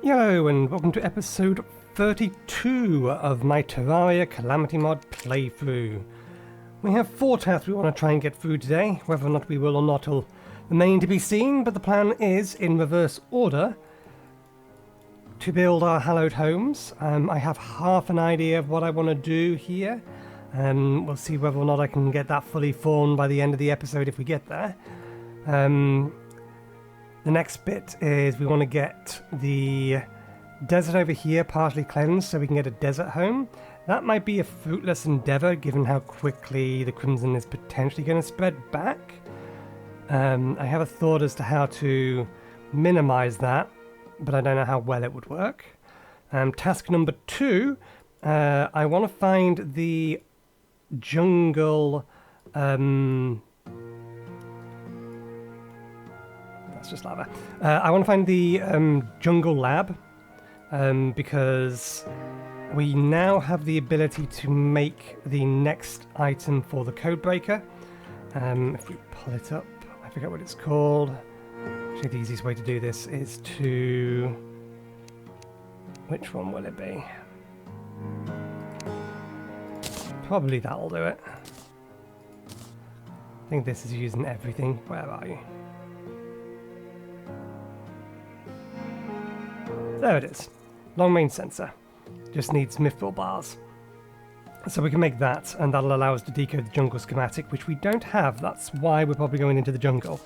Hello and welcome to episode 32 of my Terraria Calamity mod playthrough. We have 4 tasks we want to try and get through today. Whether or not we will or not will remain to be seen, but the plan is, in reverse order, to build our hallowed homes. I have half an idea of what I want to do here. We'll see whether or not I can get that fully formed by the end of the episode if we get there. The next bit is we want to get the desert over here partially cleansed so we can get a desert home. That might be a fruitless endeavor given how quickly the Crimson is potentially going to spread back. I have a thought as to how to minimize that, but I don't know how well it would work. Task number 2, I want to find the jungle... That's just lava. I want to find the jungle lab because we now have the ability to make the next item for the code breaker. If we pull it up, I forget what it's called. Actually, the easiest way to do this is to... Which one will it be? Probably that'll do it. I think this is using everything. Where are you? There it is. Long range sensor. Just needs mithril bars. So we can make that, and that'll allow us to decode the jungle schematic, which we don't have. That's why we're probably going into the jungle.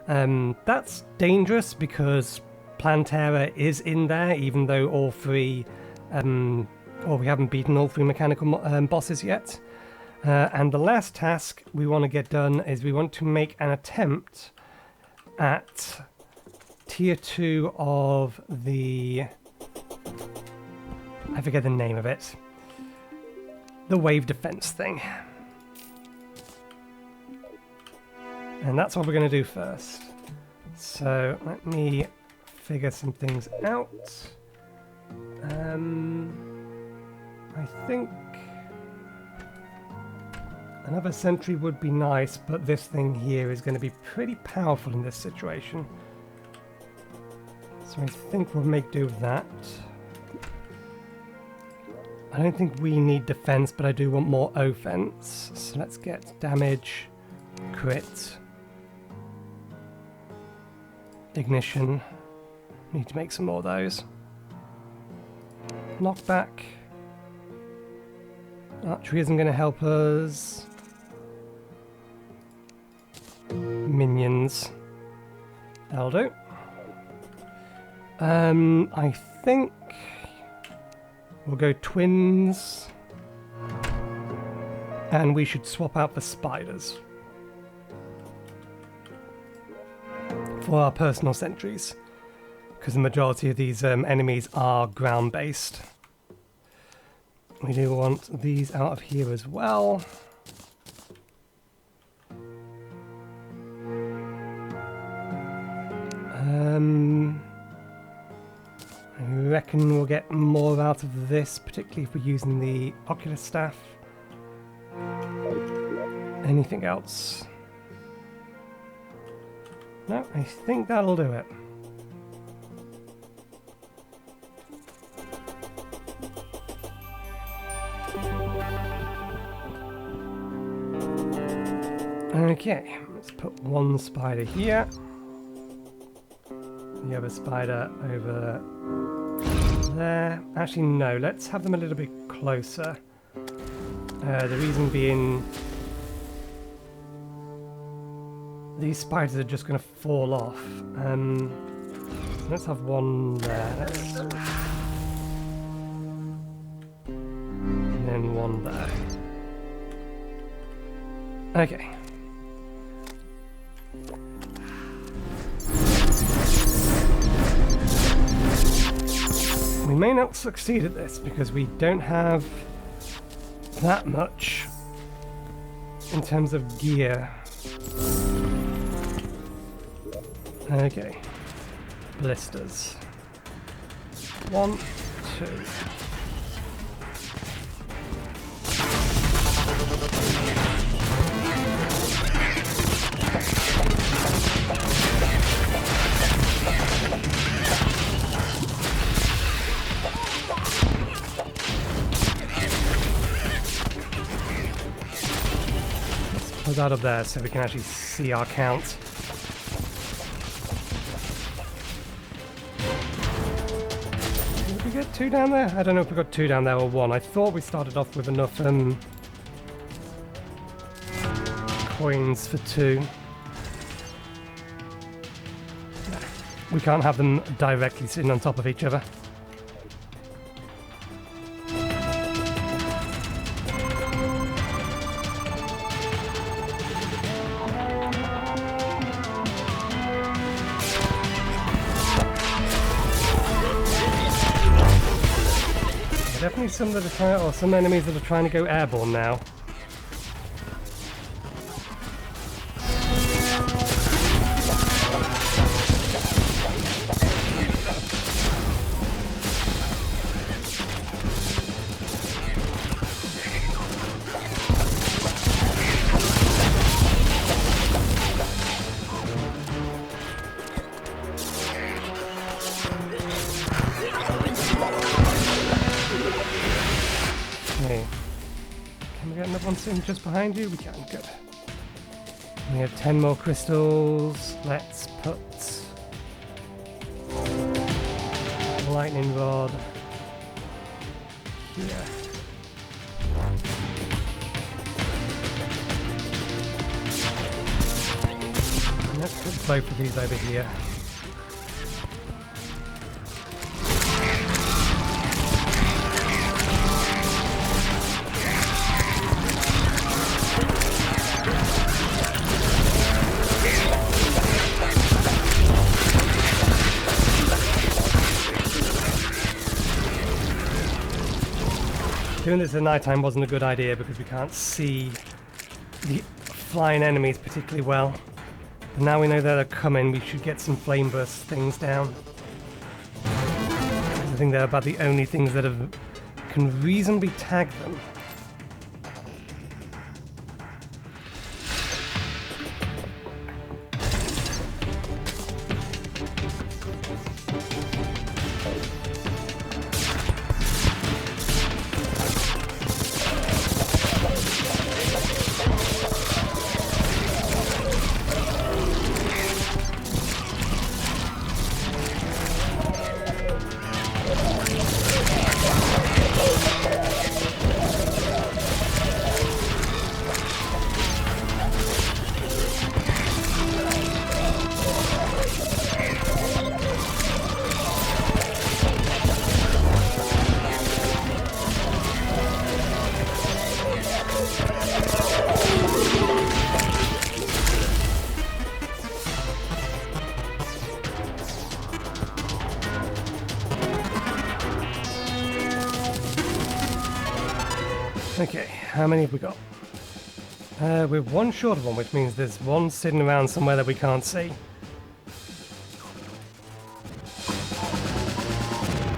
That's dangerous because Plantera is in there, even though all 3... we haven't beaten all 3 mechanical bosses yet. And the last task we want to get done is we want to make an attempt at Tier 2 of the... I forget the name of it. The wave defense thing. And that's what we're going to do first. So let me figure some things out. I think another sentry would be nice, but this thing here is going to be pretty powerful in this situation. So I think we'll make do with that. I don't think we need defense, but I do want more offense. So let's get damage, crit, ignition. Need to make some more of those. Knockback. Archery isn't going to help us. Minions. That'll do. I think we'll go twins, and we should swap out the spiders for our personal sentries, because the majority of these enemies are ground-based. We do want these out of here as well. I reckon we'll get more out of this, particularly if we're using the ocular staff. Anything else? No, I think that'll do it. Okay, let's put one spider here. The other spider over there. Actually, no, let's have them a little bit closer. The reason being, these spiders are just going to fall off. Let's have one there. And then one there. Okay. We may not succeed at this because we don't have that much in terms of gear. Okay. Blisters. 1, 2. that up there so we can actually see our count. Did we get 2 down there? I don't know if we got 2 down there or 1. I thought we started off with enough coins for 2. We can't have them directly sitting on top of each other. Definitely some that are trying, or some enemies that are trying to go airborne now. Can we get another one sitting just behind you? We can, good. We have 10 more crystals. Let's put lightning rod here. And let's put both of these over here. Doing this at night time wasn't a good idea because we can't see the flying enemies particularly well. But now we know that they're coming, we should get some flame burst things down. I think they're about the only things that can reasonably tag them. Okay, how many have we got? We're one short of one, which means there's one sitting around somewhere that we can't see.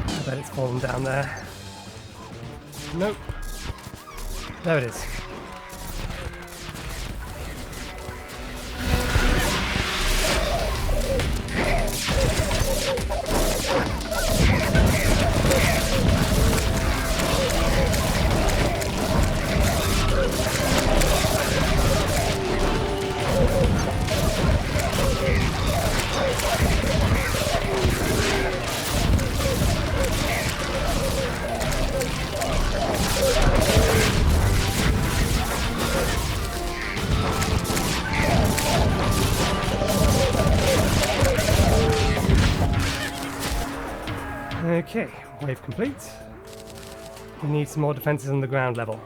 I bet it's fallen down there. Nope. There it is. Okay, wave complete. We need some more defenses on the ground level.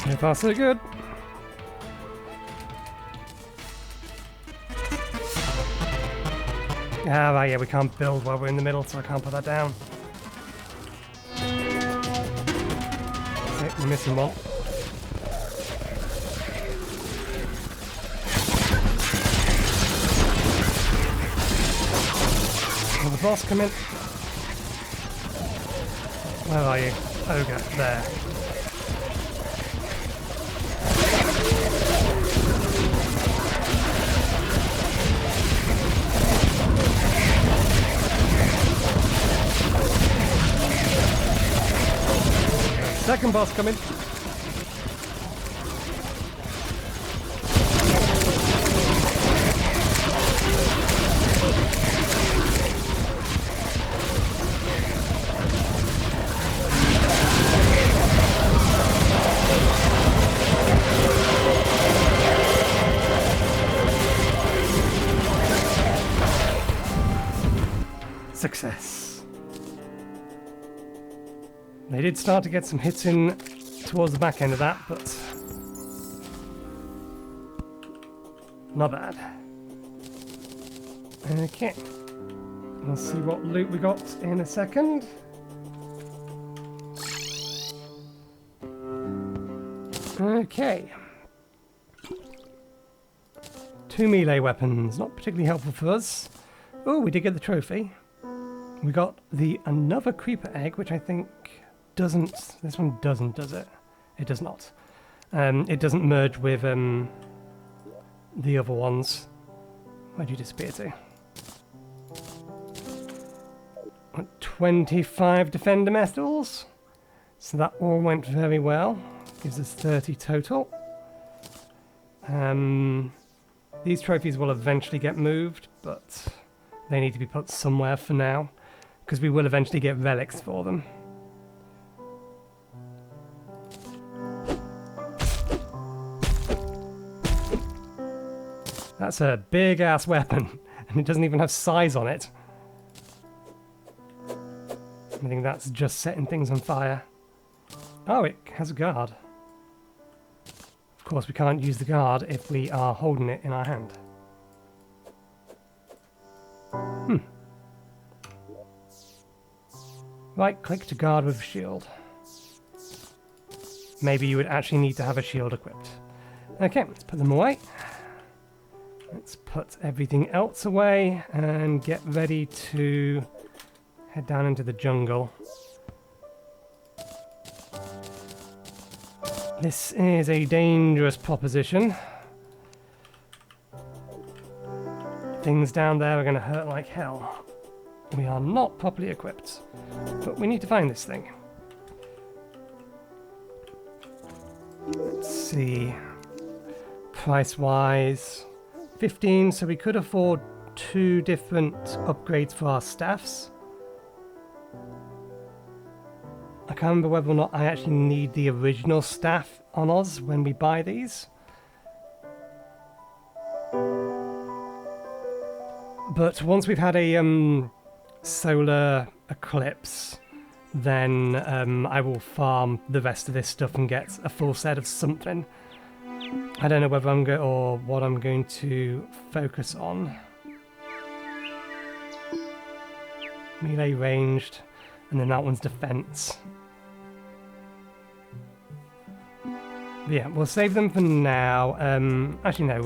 So far so good. Ah, right, yeah, we can't build while we're in the middle, so I can't put that down. That's it, we're missing one. Will the boss come in? Where are you? Ogre, there. Second boss coming. Success. They did start to get some hits in towards the back end of that, but not bad. Okay, we'll see what loot we got in a second. Okay. 2 melee weapons, not particularly helpful for us. Oh, we did get the trophy. We got another creeper egg, which I think doesn't... This one doesn't, does it? It does not. It doesn't merge with the other ones. Where'd you disappear to? 25 defender metals. So that all went very well. Gives us 30 total. These trophies will eventually get moved, but they need to be put somewhere for now, because we will eventually get relics for them. That's a big ass weapon, and it doesn't even have size on it. I think that's just setting things on fire. Oh, it has a guard. Of course, we can't use the guard if we are holding it in our hand. Right click to guard with shield. Maybe you would actually need to have a shield equipped. Okay, let's put them away. Let's put everything else away and get ready to head down into the jungle. This is a dangerous proposition. Things down there are going to hurt like hell. We are not properly equipped, but we need to find this thing. Let's see. Price-wise, 15, so we could afford 2 different upgrades for our staffs. I can't remember whether or not I actually need the original staff on us when we buy these. But once we've had a solar eclipse, then I will farm the rest of this stuff and get a full set of something. I don't know whether I'm going or what I'm going to focus on. Melee ranged, and then that one's defense. But yeah, we'll save them for now. Actually, no,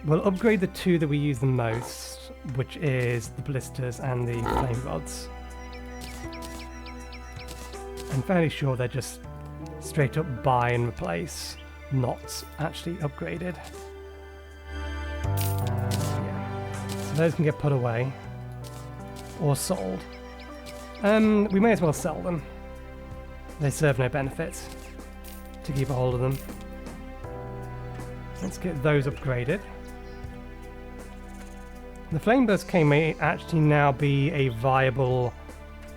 we'll upgrade the 2 that we use the most, which is the blisters and the flame rods. I'm fairly sure they're just straight up buy and replace, not actually upgraded. Yeah. So those can get put away or sold. We may as well sell them. They serve no benefit to keep a hold of them. Let's get those upgraded. The flame burst cane may actually now be a viable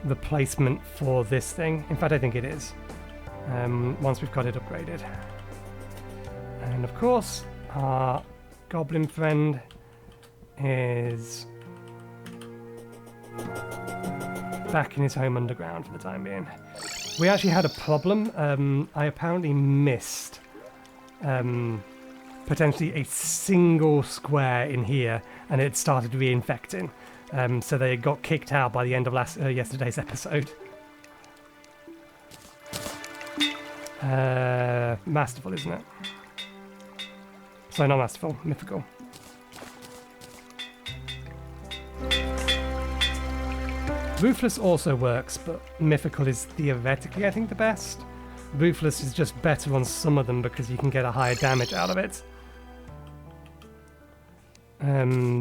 replacement for this thing. In fact, I think it is. Once we've got it upgraded. And of course, our goblin friend is back in his home underground for the time being. We actually had a problem. I apparently missed potentially a single square in here, and it started reinfecting. So they got kicked out by the end of yesterday's episode. Masterful, isn't it? Sorry, not masterful, mythical. Ruthless also works, but mythical is theoretically, I think, the best. Ruthless is just better on some of them because you can get a higher damage out of it.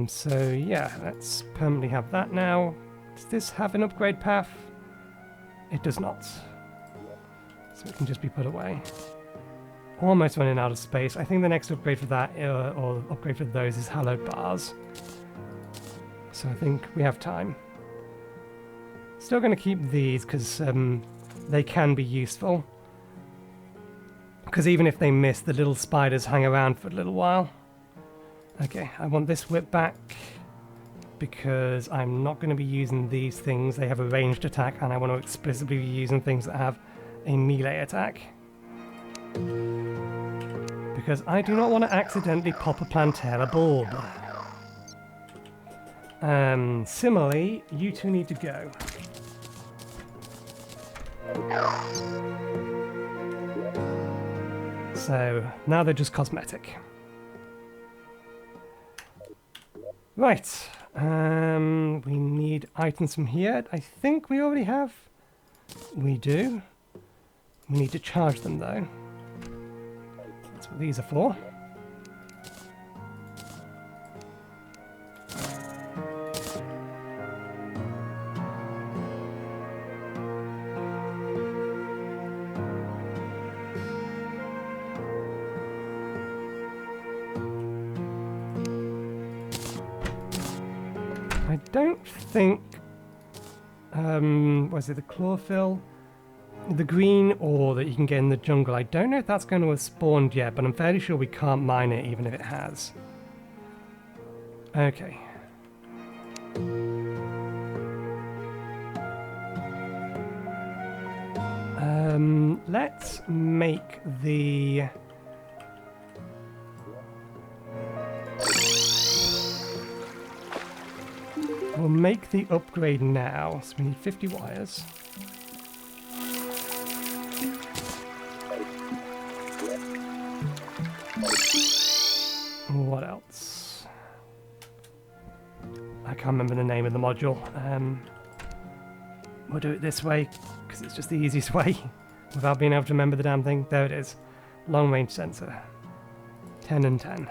So yeah, let's permanently have that now. Does this have an upgrade path? It does not. So it can just be put away. Almost running out of space. I think the next upgrade for that, or upgrade for those, is hallowed bars. So I think we have time. Still going to keep these because they can be useful. Because even if they miss, the little spiders hang around for a little while. Okay, I want this whip back because I'm not going to be using these things. They have a ranged attack, and I want to explicitly be using things that have a melee attack. Because I do not want to accidentally pop a Plantera bulb. Similarly, you two need to go. So now they're just cosmetic. Right, we need items from here. I think we already have. We do. We need to charge them though. That's what these are for. I don't think, was it the chlorophyll? The green ore that you can get in the jungle, I don't know if that's going to have spawned yet, but I'm fairly sure we can't mine it even if it has. Okay. Let's make the... We'll make the upgrade now, so we need 50 wires. What else? I can't remember the name of the module. We'll do it this way, because it's just the easiest way, without being able to remember the damn thing. There it is. Long range sensor. 10 and 10.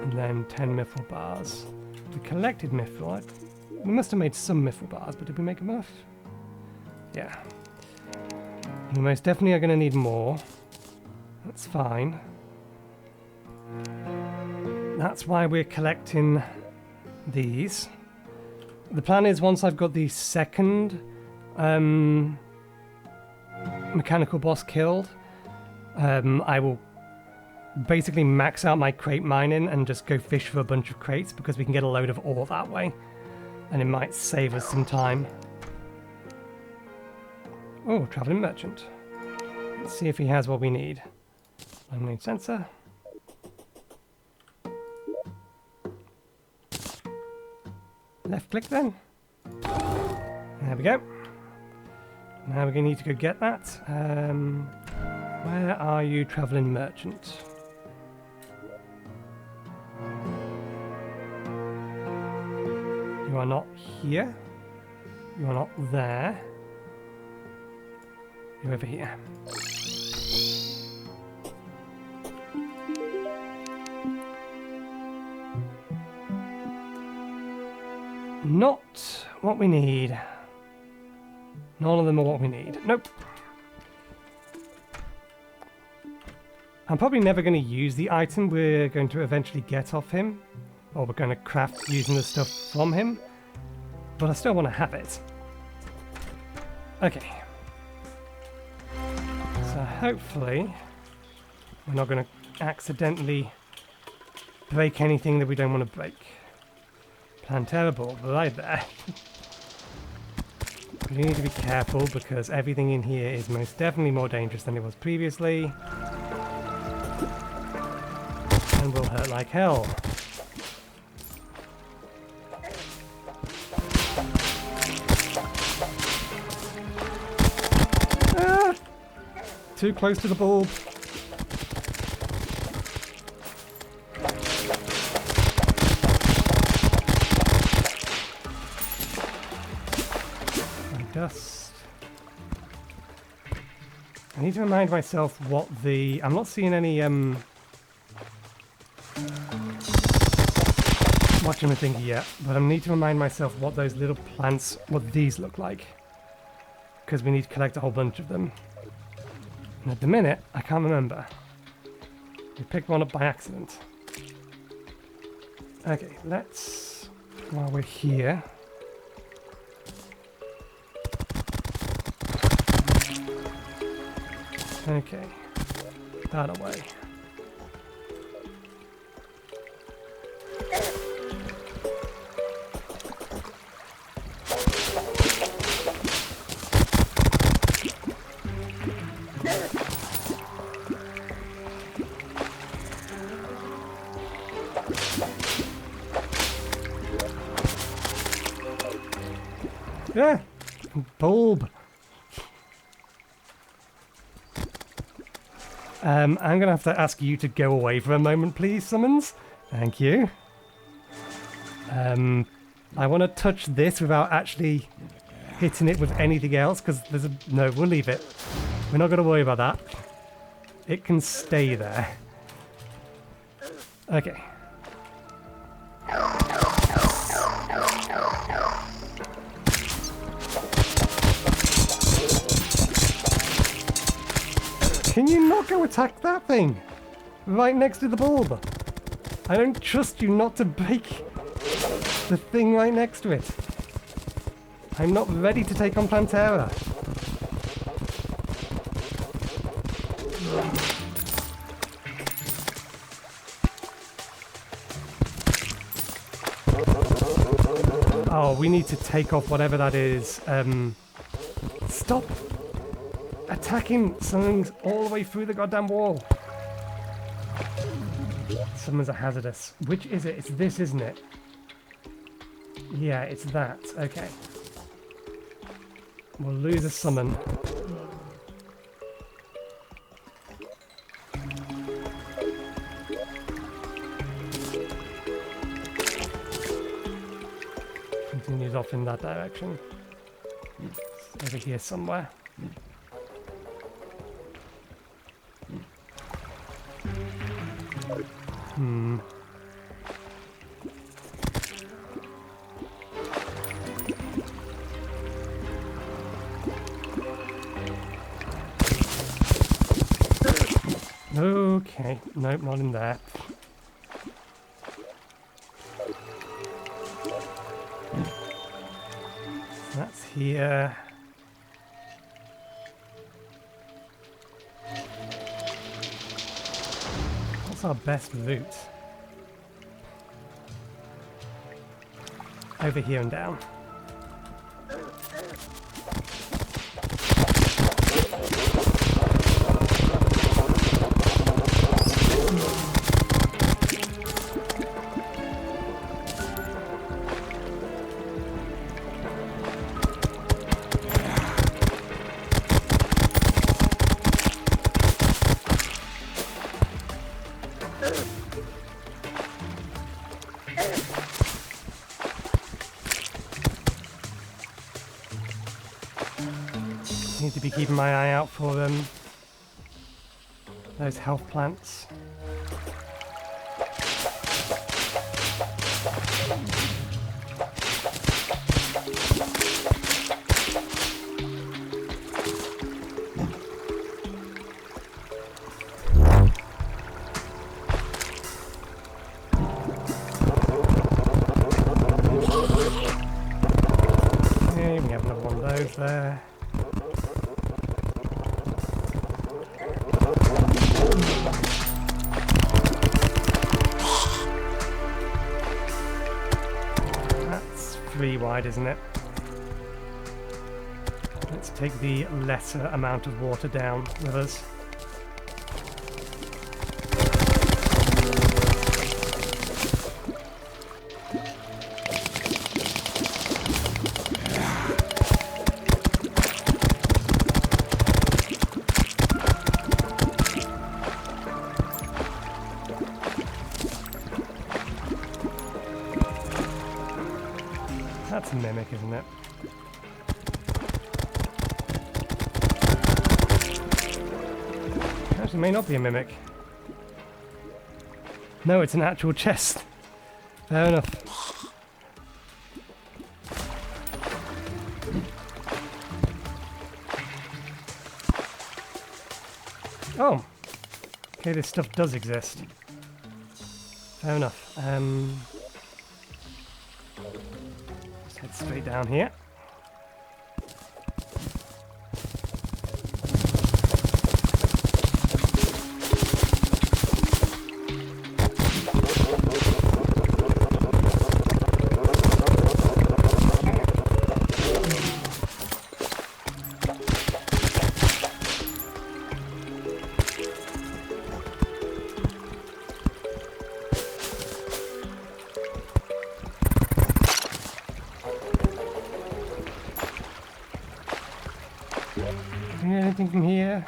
And then 10 mithril bars. We collected mithril. We must have made some mithril bars, but did we make enough? Yeah. We most definitely are going to need more. That's fine. That's why we're collecting these. The plan is once I've got the second mechanical boss killed, I will basically max out my crate mining and just go fish for a bunch of crates because we can get a load of ore that way. And it might save us some time. Oh, traveling merchant. Let's see if he has what we need. Long-range sensor. Left click then. There we go. Now we're going to need to go get that. Where are you, traveling merchant? You are not here. You are not there. You're over here. Not what we need. None of them are what we need. Nope. I'm probably never going to use the item we're going to eventually get off him. Or we're going to craft using the stuff from him. But I still want to have it. Okay. So hopefully we're not going to accidentally break anything that we don't want to break. Plantera bulb right there. You need to be careful because everything in here is most definitely more dangerous than it was previously. And will hurt like hell. Ah! Too close to the bulb. Dust. I need to remind myself what the... I'm not seeing any, whatchamacallit yet, but I need to remind myself what those little plants, what these look like. Because we need to collect a whole bunch of them. And at the minute, I can't remember. We picked one up by accident. Okay, let's... While we're here... Okay, that away. Yeah, bulb. I'm going to have to ask you to go away for a moment, please, Summons. Thank you. I want to touch this without actually hitting it with anything else, because there's a... No, we'll leave it. We're not going to worry about that. It can stay there. Okay. Can you not go attack that thing? Right next to the bulb. I don't trust you not to break the thing right next to it. I'm not ready to take on Plantera. Oh, we need to take off whatever that is. Stop attacking something all the way through the goddamn wall. Summons are hazardous. Which is it? It's this, isn't it? Yeah, it's that. Okay. We'll lose a summon. Continues off in that direction. It's over here somewhere. Okay, nope, not in there. That's here. What's our best route? Over here and down. Need to be keeping my eye out for those health plants. Okay, we have another one of those there. 3 wide, isn't it? Let's take the lesser amount of water down with us. That's a mimic, isn't it? Actually, it may not be a mimic. No, it's an actual chest. Fair enough. Oh! Okay, this stuff does exist. Fair enough. Let's head straight down here. Anything from here?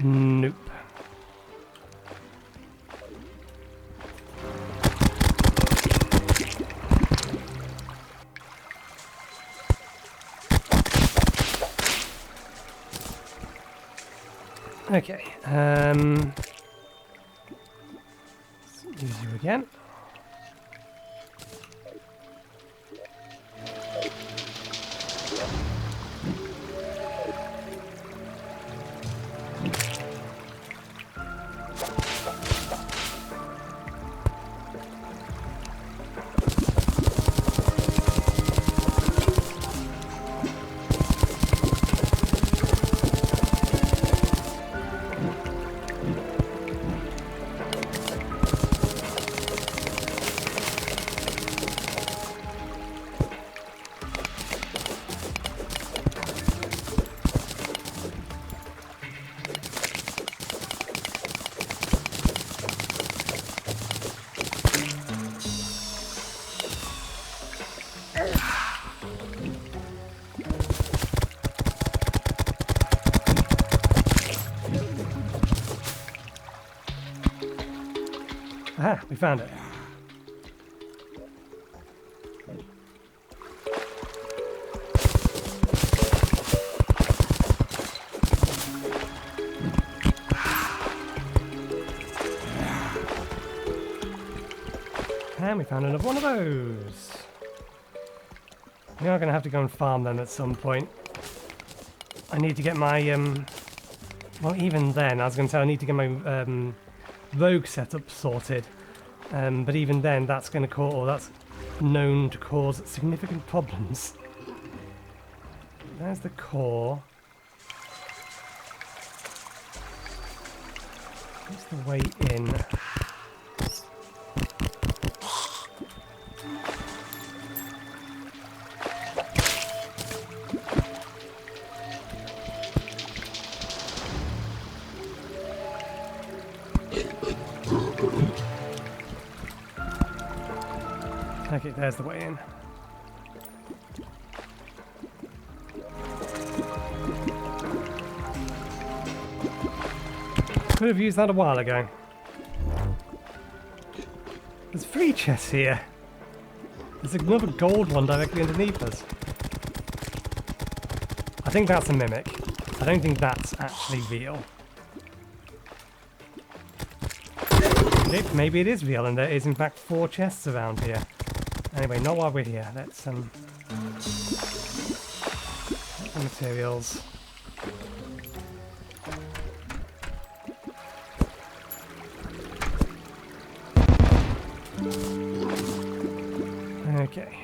Nope. Okay. Let's use you again. Aha, we found it. And we found another one of those. We are going to have to go and farm them at some point. I need to get my, well, even then, I was going to say I need to get my rogue setup sorted. But even then, that's going to cause, or that's known to cause significant problems. There's the core. What's the way in? Okay, there's the way in. Could have used that a while ago. There's 3 chests here. There's another gold one directly underneath us. I think that's a mimic. I don't think that's actually real. Maybe it is real and there is in fact 4 chests around here. Anyway, not while we're here. Let's get the materials. Okay.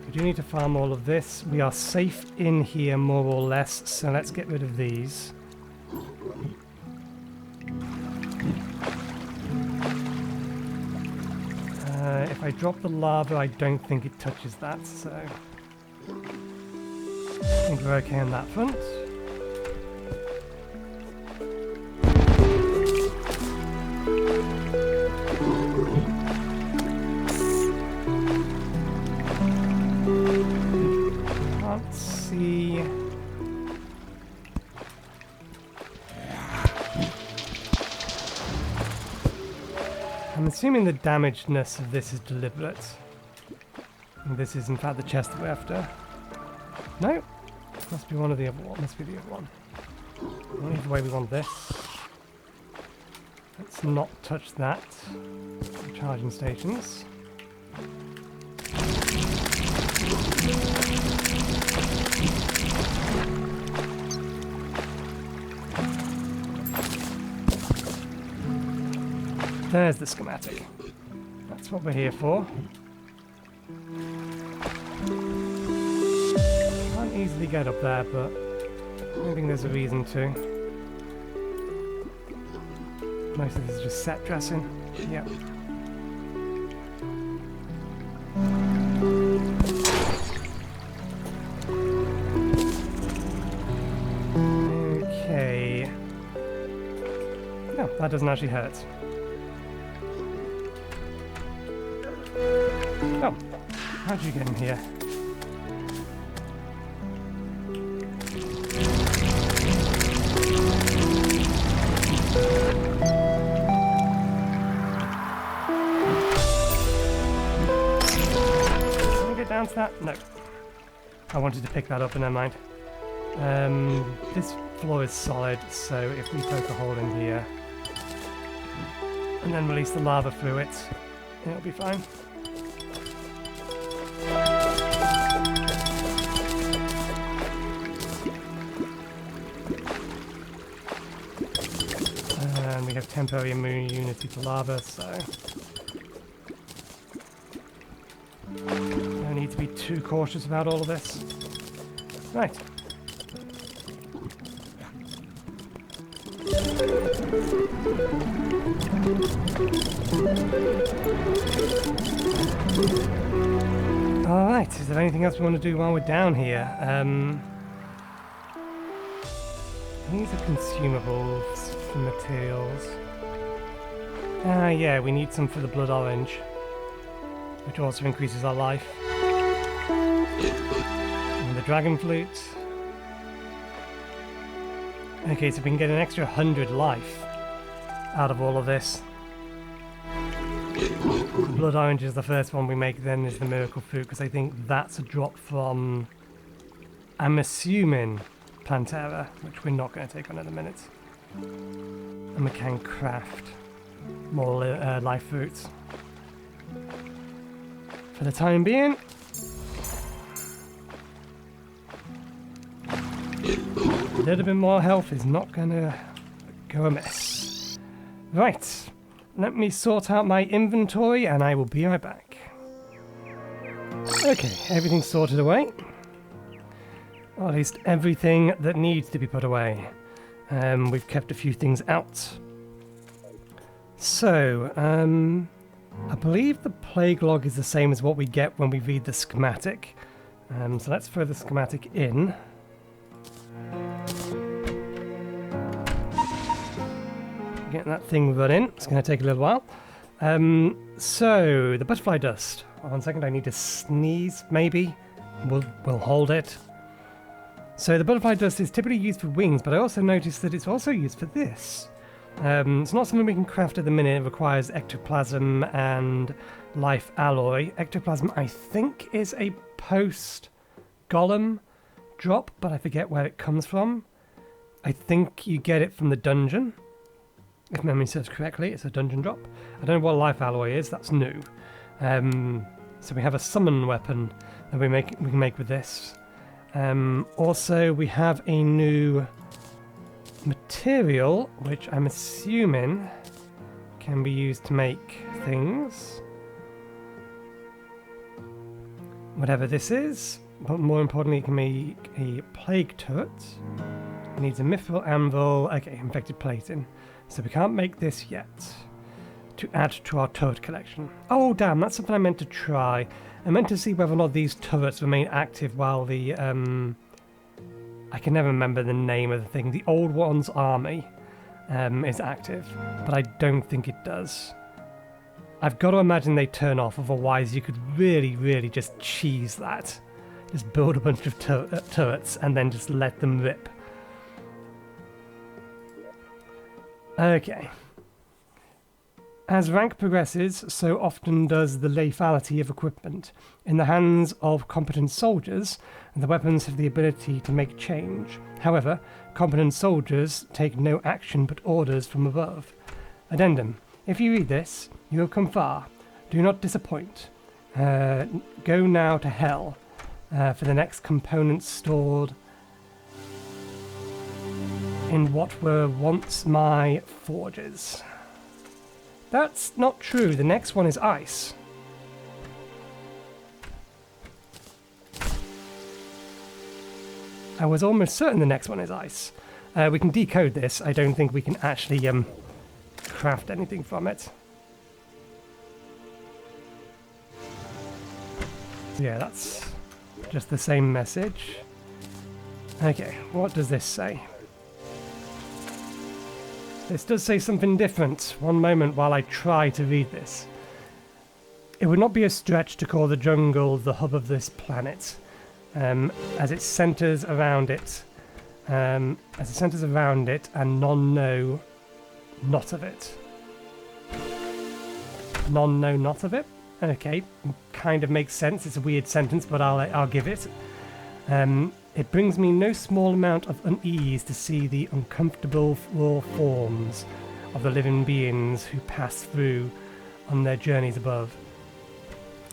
We do need to farm all of this. We are safe in here more or less, so let's get rid of these. if I drop the lava, I don't think it touches that, so I think we're okay on that front. Can't see. I'm assuming the damagedness of this is deliberate. And this is in fact the chest that we're after. No, must be one of the other one. Must be the other one. Well, either way, we want this. Let's not touch that. Charging stations. There's the schematic. That's what we're here for. Can't easily get up there, but I don't think there's a reason to. Most of this is just set dressing. Yep. Okay. No, that doesn't actually hurt. Oh, how'd you get in here? Can we get down to that? No. I wanted to pick that up, and never mind. This floor is solid, so if we poke a hole in here and then release the lava through it, it'll be fine. And we have temporary immunity to lava, so no need to be too cautious about all of this. Right. Alright, is there anything else we want to do while we're down here? These are consumables for materials. Yeah, we need some for the blood orange, which also increases our life. And the dragon flute. Okay, so we can get an extra 100 life out of all of this. The blood orange is the first one we make, then is the miracle fruit, because I think that's a drop from, I'm assuming, Plantera, which we're not going to take on in a minute. And we can craft more life fruits. For the time being, a little bit more health is not going to go amiss. Right, let me sort out my inventory and I will be right back. Okay, everything's sorted away. Or at least everything that needs to be put away. We've kept a few things out. So, I believe the plague log is the same as what we get when we read the schematic. So let's throw the schematic in. Getting that thing running. It's going to take a little while. So, the butterfly dust. 1 second, I need to sneeze, maybe. We'll hold it. So the butterfly dust is typically used for wings, but I also noticed that it's also used for this. It's not something we can craft at the minute. It requires ectoplasm and life alloy. Ectoplasm, I think, is a post-golem drop, but I forget where it comes from. I think you get it from the dungeon. If memory serves correctly, it's a dungeon drop. I don't know what life alloy is. That's new. So we have a summon weapon that we can make with this. Also, we have a new material, which I'm assuming can be used to make things. Whatever this is, but more importantly, it can make a plague turret. It needs a mithril anvil. Okay, infected plating. So we can't make this yet. to add to our turret collection. Oh damn, that's something I meant to try. I meant to see whether or not these turrets remain active while the I can never remember the name of the thing. The Old One's army is active, but I don't think it does. I've got to imagine they turn off, otherwise you could really just cheese that. Just build a bunch of turrets and then just let them rip. Okay. As rank progresses, so often does the lethality of equipment. In the hands of competent soldiers, the weapons have the ability to make change. However, competent soldiers take no action but orders from above. Addendum. If you read this, you have come far. Do not disappoint. Go now to hell for the next components stored in what were once my forges. That's not true. The next one is ice. I was almost certain the next one is ice. We can decode this. I don't think we can actually craft anything from it. Yeah, that's just the same message. Okay, what does this say? This does say something different. One moment while I try to read this. It would not be a stretch to call the jungle the hub of this planet, as it centers around it. And none know not of it. None know not of it? Okay, kind of makes sense. It's a weird sentence, but I'll give it. It brings me no small amount of unease to see the uncomfortable raw forms of the living beings who pass through on their journeys above.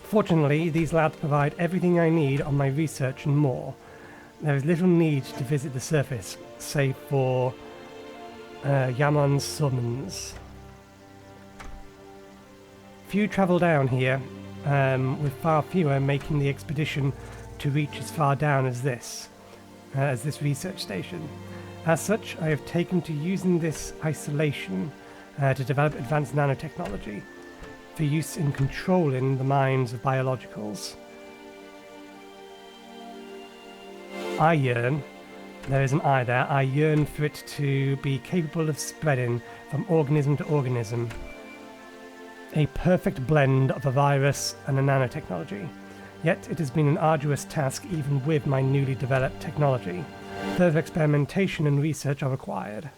Fortunately, these labs provide everything I need on my research and more. There is little need to visit the surface, save for Yaman's summons. Few travel down here, with far fewer making the expedition to reach as far down as this research station. As such, I have taken to using this isolation to develop advanced nanotechnology for use in controlling the minds of biologicals. I yearn, there is an I there, I yearn for it to be capable of spreading from organism to organism. A perfect blend of a virus and a nanotechnology. Yet it has been an arduous task even with my newly developed technology. Further experimentation and research are required.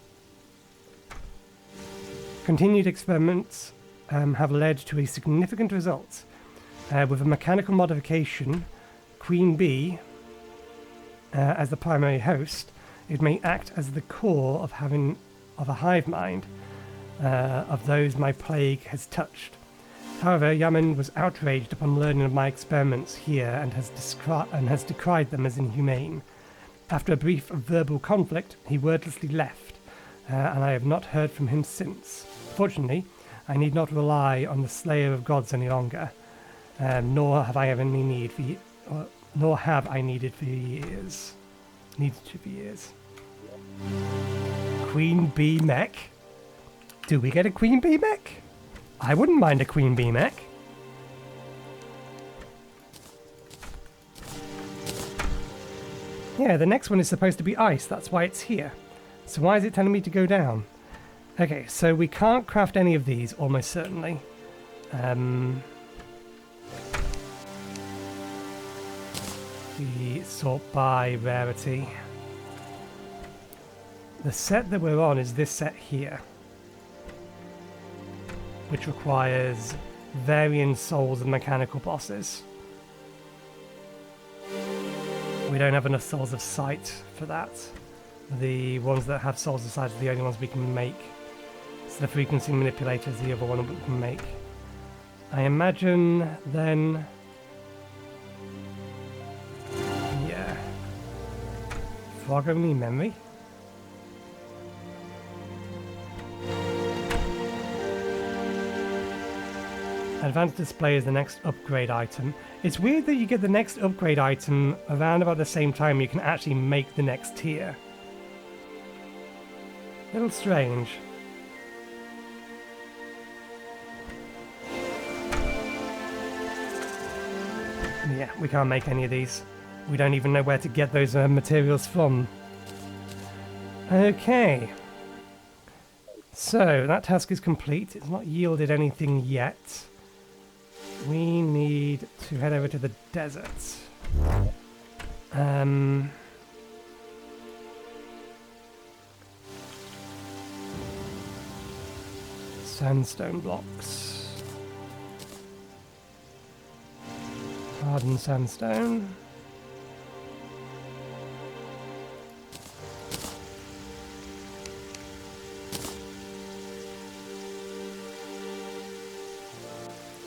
Continued experiments have led to a significant result. With a mechanical modification, Queen Bee, as the primary host, it may act as the core of a hive mind of those my plague has touched. However, Yaman was outraged upon learning of my experiments here and has decried them as inhumane. After a brief verbal conflict, he wordlessly left, and I have not heard from him since. Fortunately, I need not rely on the Slayer of Gods any longer, nor have I needed for years. Queen Bee mech? Do we get a Queen Bee mech? I wouldn't mind a Queen Bee mech. Yeah, the next one is supposed to be ice, that's why it's here. So why is it telling me to go down? Okay, so we can't craft any of these, almost certainly. We sort by rarity. The set that we're on is this set here, which requires varying souls of mechanical bosses. We don't have enough souls of sight for that. The ones that have souls of sight are the only ones we can make. So the frequency manipulator is the other one we can make. I imagine then... yeah. Frog only memory? Advanced display is the next upgrade item. It's weird that you get the next upgrade item around about the same time you can actually make the next tier. A little strange. Yeah, we can't make any of these. We don't even know where to get those materials from. Okay. So, that task is complete. It's not yielded anything yet. We need to head over to the desert. Sandstone blocks. Hardened sandstone.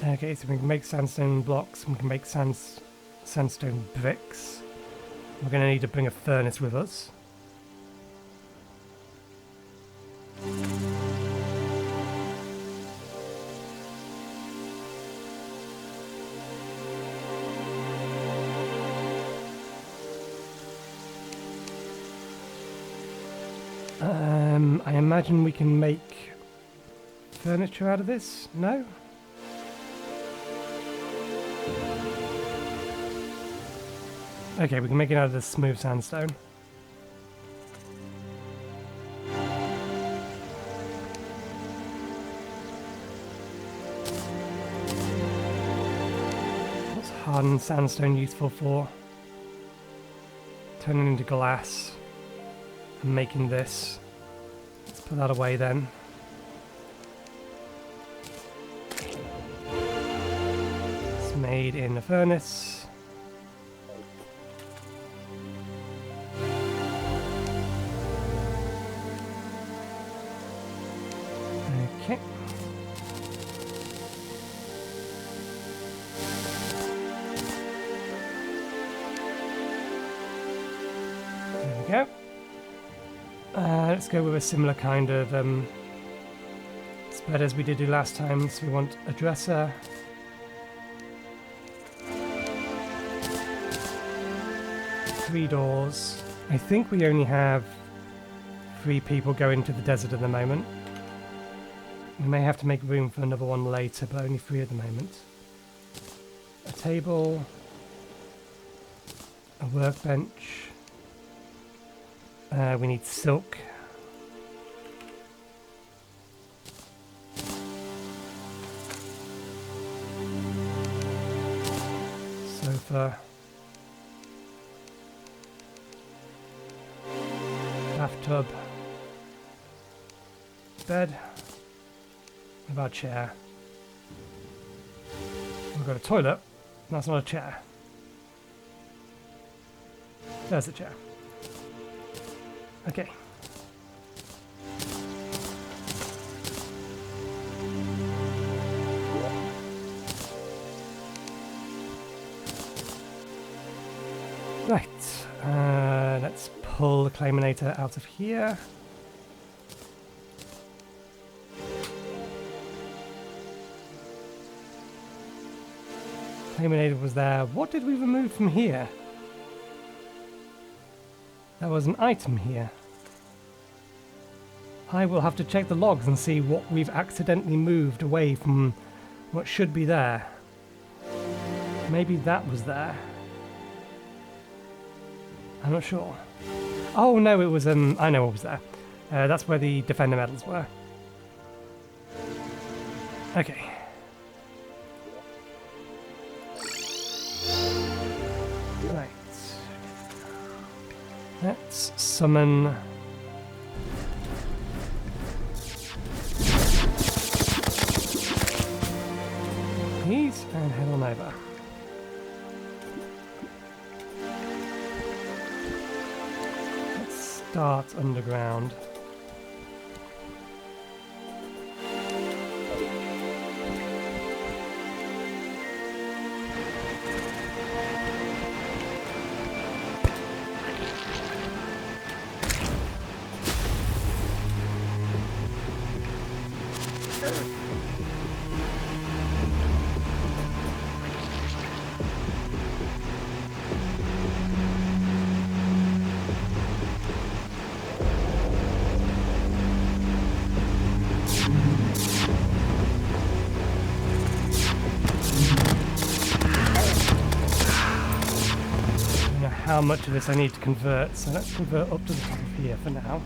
Okay, so we can make sandstone blocks, we can make sandstone bricks. We're going to need to bring a furnace with us. I imagine we can make furniture out of this? No? Okay, we can make it out of this smooth sandstone. What's hardened sandstone useful for? Turning into glass and making this. Let's put that away then. It's made in a furnace. Okay. There we go. Let's go with a similar kind of spread as we did do last time. So we want a dresser. Three doors. I think we only have 3 people going to the desert at the moment. We may have to make room for another one later, but only 3 at the moment. A table. A workbench. We need silk. Sofa. Bathtub. Bed. What about a chair? We've got a toilet. That's not a chair. There's the chair. Okay. Right. Let's pull the Claiminator out of here. Claiminator was there. What did we remove from here? There was an item here. I will have to check the logs and see what we've accidentally moved away from what should be there. Maybe that was there. I'm not sure. Oh no, it was, I know what was there. That's where the Defender medals were. Okay. Right. Let's summon... these and head on over. Let's start underground. how much of this I need to convert, so let's convert up to the top of here for now.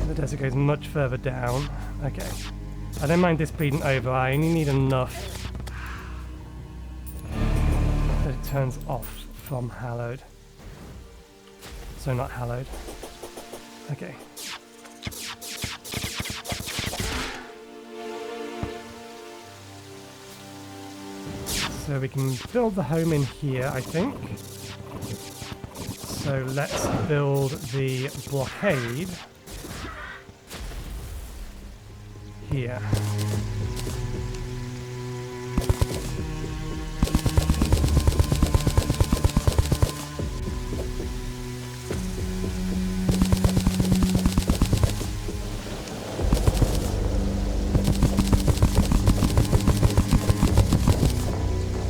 The desert goes much further down. Okay. I don't mind this bleeding over, I only need enough that it turns off from hallowed. So not hallowed. Okay. So we can build the home in here, I think. So let's build the blockade here.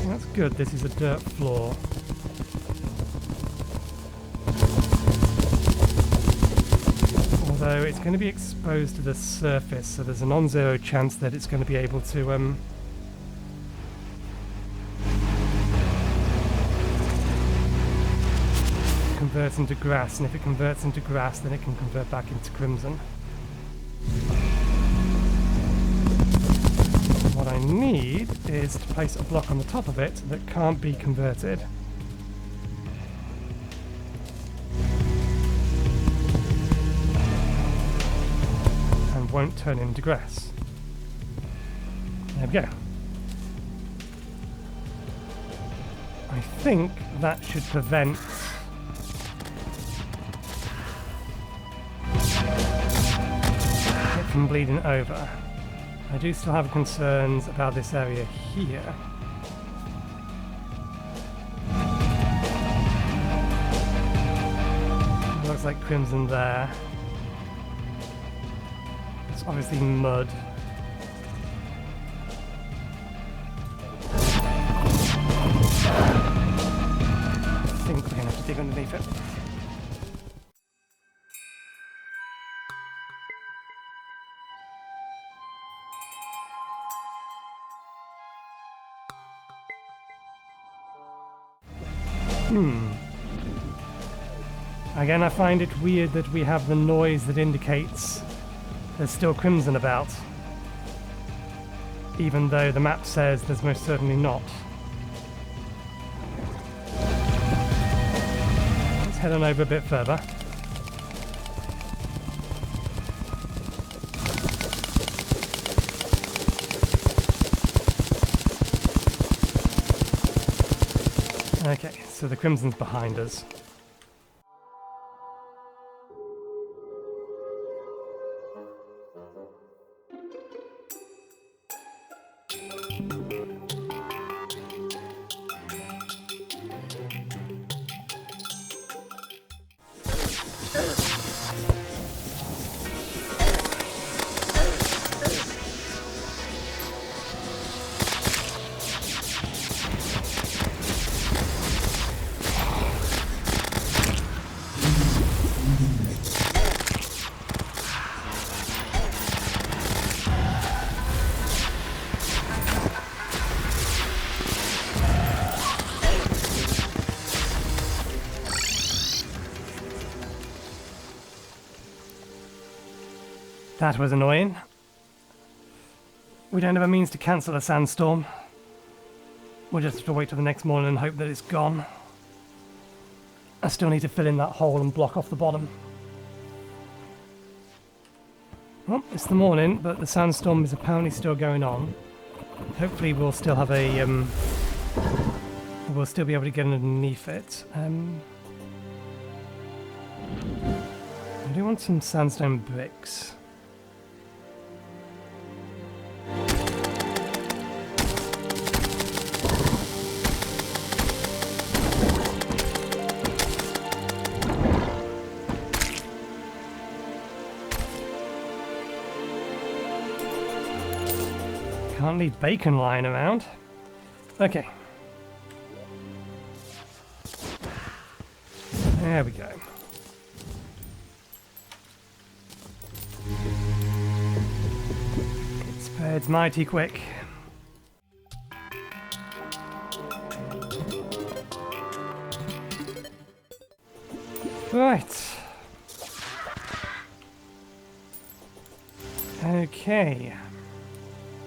That's good, this is a dirt floor. Although it's going to be exposed to the surface, so there's a non-zero chance that it's going to be able to convert into grass, and if it converts into grass then it can convert back into crimson. What I need is to place a block on the top of it that can't be converted. Won't turn into grass. There we go. I think that should prevent it from bleeding over. I do still have concerns about this area here. Looks like crimson there. Obviously mud. I think we're going to have to dig underneath it. Again, I find it weird that we have the noise that indicates there's still crimson about, even though the map says there's most certainly not. Let's head on over a bit further. Okay, so the crimson's behind us. That was annoying. We don't have a means to cancel a sandstorm. We'll just have to wait till the next morning and hope that it's gone. I still need to fill in that hole and block off the bottom. Well, it's the morning, but the sandstorm is apparently still going on. Hopefully we'll still have a... we'll still be able to get underneath it. I do want some sandstone bricks. Can't leave bacon lying around. Okay. There we go. It spreads mighty quick. Right. Okay.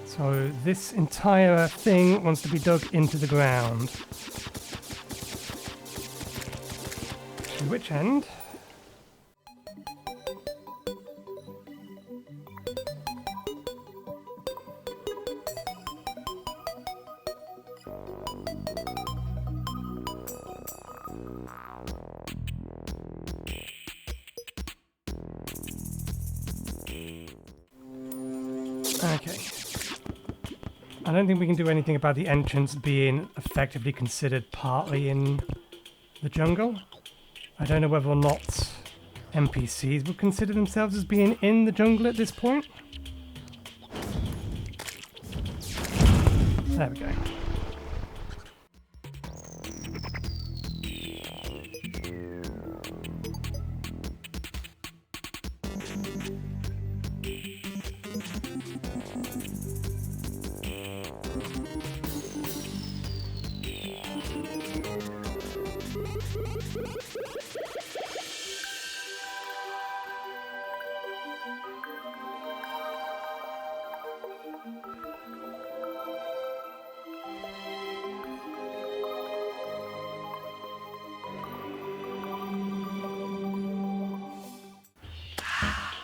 So this entire thing wants to be dug into the ground. To which end? Okay. I don't think we can do anything about the entrance being effectively considered partly in the jungle. I don't know whether or not NPCs would consider themselves as being in the jungle at this point. There we go.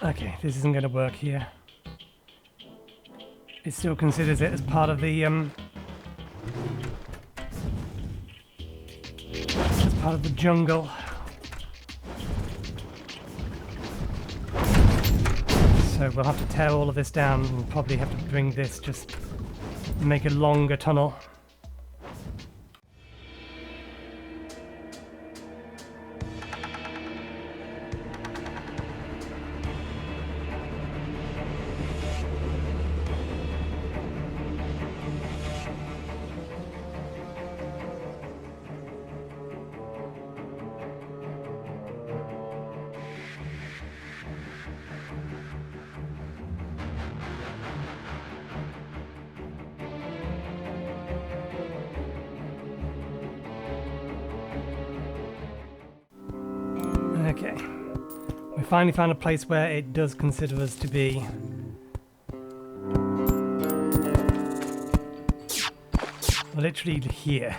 Okay, this isn't going to work here. It still considers it as part of the jungle. So we'll have to tear all of this down and probably have to bring this, just make a longer tunnel. Okay, we finally found a place where it does consider us to be. Literally here.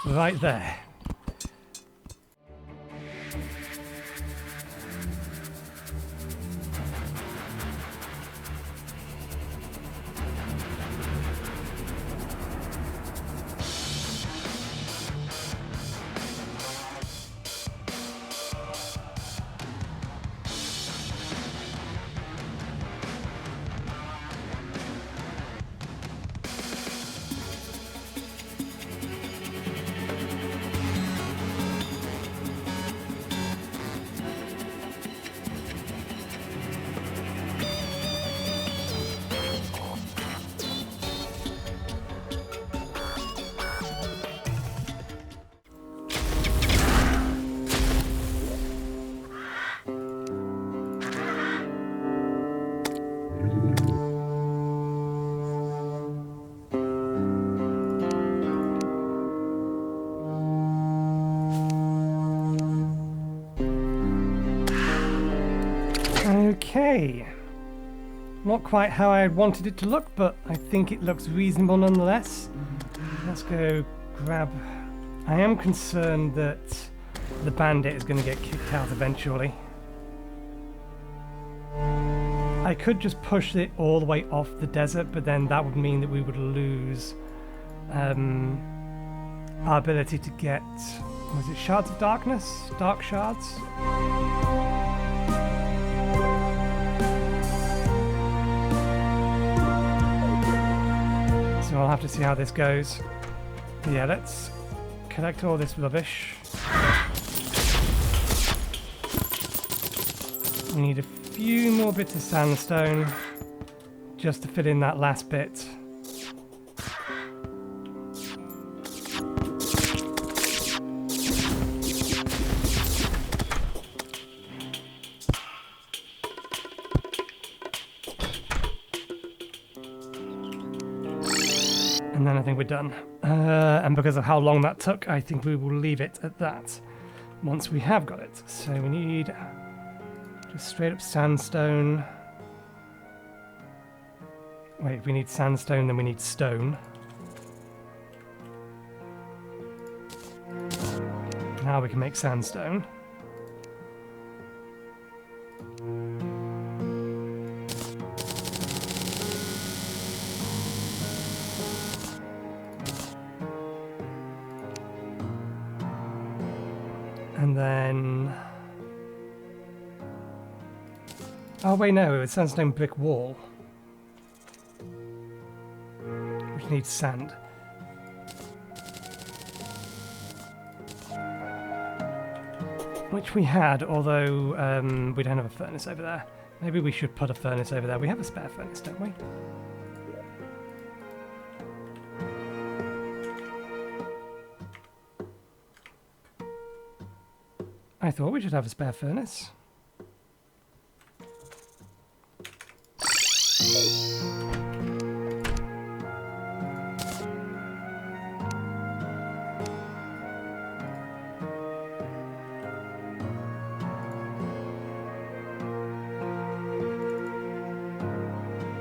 Right there. Okay, not quite how I wanted it to look, but I think it looks reasonable nonetheless. Let's go grab... I am concerned that the bandit is going to get kicked out eventually. I could just push it all the way off the desert, but then that would mean that we would lose our ability to get... was it Shards of Darkness? Dark Shards? So I'll have to see how this goes. Yeah, let's collect all this rubbish. We need a few more bits of sandstone just to fill in that last bit. And then I think we're done. And because of how long that took, I think we will leave it at that. once we have got it. So we need just straight up sandstone. Wait, we need sandstone, then we need stone. Now we can make sandstone. And then... oh wait, no, it was sandstone brick wall. Which needs sand. Which we had, although we don't have a furnace over there. Maybe we should put a furnace over there. We have a spare furnace, don't we? I thought we should have a spare furnace.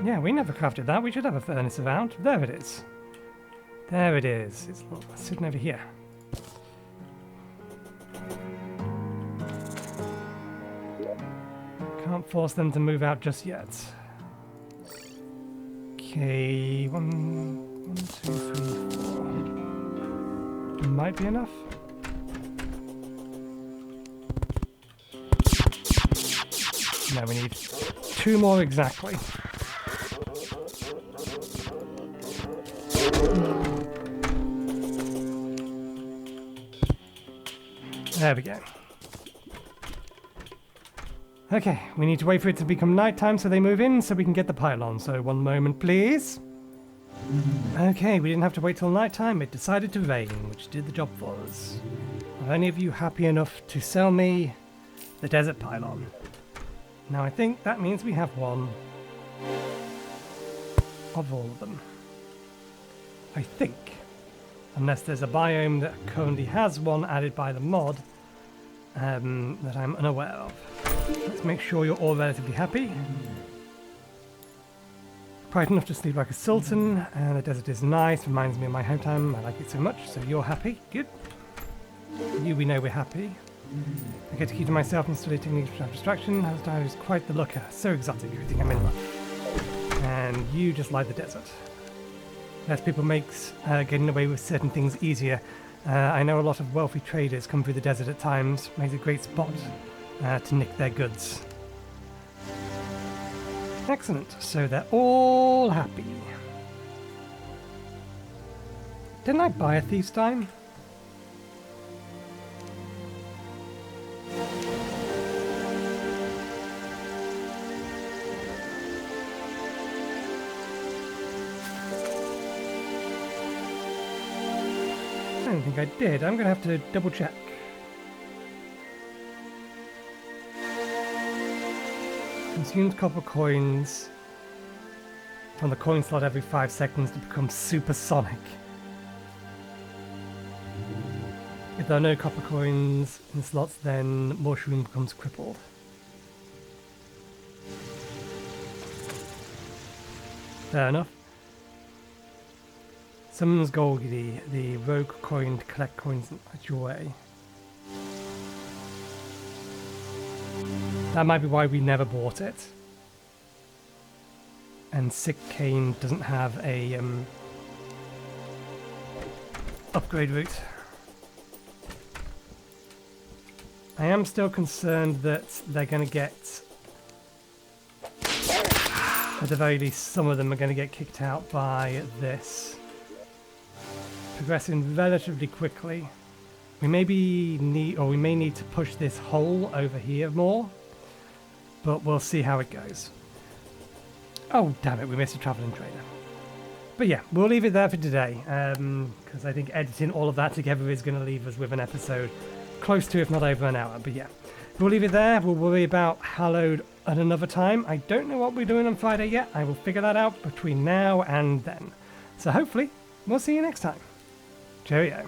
Yeah, we never crafted that. We should have a furnace around. There it is. There it is. It's sitting over here. Can't force them to move out just yet. Okay, one, two, three, 4. Might be enough. No, we need 2 more exactly. There we go. Okay, we need to wait for it to become nighttime so they move in so we can get the pylon. So 1 moment, please. Okay, we didn't have to wait till nighttime. It decided to rain, which did the job for us. Are any of you happy enough to sell me the desert pylon? Now I think that means we have one of all of them. I think. Unless there's a biome that currently has one added by the mod that I'm unaware of. Let's make sure you're all relatively happy. Quite enough to sleep like a sultan, and the desert is nice, reminds me of my hometown, I like it so much, so you're happy, good. You, we know we're happy. I get to keep to myself and study techniques without distraction, as I is quite the looker, so exotic, you think I'm in love. And you just like the desert. Less people makes getting away with certain things easier. I know a lot of wealthy traders come through the desert at times, makes a great spot to nick their goods. Excellent, so they're all happy. Didn't I buy a thief's dime? I don't think I did. I'm going to have to double check. Consumes copper coins from the coin slot every 5 seconds to become supersonic. If there are no copper coins in slots, then mushroom becomes crippled. Fair enough. Summons Golgity, the rogue coin to collect coins at your way. That might be why we never bought it. And Sick Cane doesn't have a upgrade route. I am still concerned that they're going to get, at the very least, some of them are going to get kicked out by this. Progressing relatively quickly. We may need to push this hole over here more, but we'll see how it goes. Oh damn it, we missed a traveling trader. But yeah, we'll leave it there for today, because I think editing all of that together is going to leave us with an episode close to, if not over, an hour. But yeah, we'll leave it there. We'll worry about Hallowed at another time. I don't know what we're doing on Friday yet. I will figure that out between now and then. So hopefully, we'll see you next time. Cheerio.